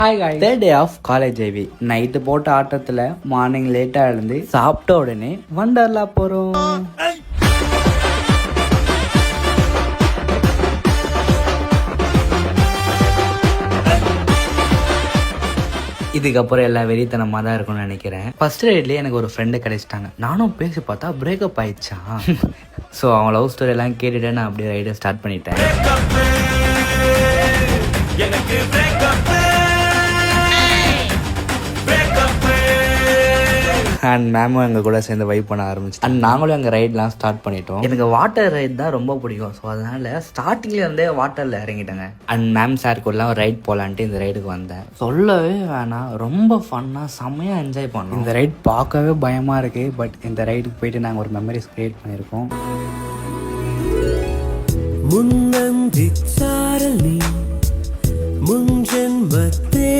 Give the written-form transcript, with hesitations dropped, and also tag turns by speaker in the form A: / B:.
A: Hi guys, third day of college IV. Night போட்ட ஆட்டத்தில் morning லேட்டாக எழுந்து சாப்பிட்ட உடனே வண்டர்லா போகிறோம். இதுக்கப்புறம் எல்லாம் வெறித்தனமாக தான் இருக்கும்னு நினைக்கிறேன். ஃபர்ஸ்ட் ரைட்லேயே எனக்கு ஒரு ஃப்ரெண்டு கிடைச்சிட்டாங்க. நானும் பேசி பார்த்தா பிரேக்கப் ஆயிடுச்சான். ஸோ அவங்க லவ் ஸ்டோரி எல்லாம் கேட்டுட்டு நான் அப்படியே ரைடை ஸ்டார்ட் பண்ணிட்டேன். அண்ட் மேமும் எங்கள் கூட சேர்ந்து வைப் பண்ண ஆரம்பிச்சு. அண்ட் நாங்களும் எங்கள் ரைட்லாம் ஸ்டார்ட் பண்ணிட்டோம். எனக்கு வாட்டர் ரைட் தான் ரொம்ப பிடிக்கும். ஸோ அதனால் ஸ்டார்டிங்கில் இருந்தே வாட்டரில் இறங்கிட்டேங்க. அண்ட் மேம் சார் கூடலாம் ரைட் போகலான்ட்டு இந்த ரைடுக்கு வந்தேன். சொல்லவே வேணாம், ரொம்ப ஃபன்னாக செம்மையாக என்ஜாய் பண்ணோம். இந்த ரைட் பார்க்கவே பயமாக இருக்குது. பட் இந்த ரைடுக்கு போயிட்டு நாங்கள் ஒரு மெமரிஸ் க்ரியேட் பண்ணியிருக்கோம். முன்னந்தி சாரல் நீ முன்ஜென்ம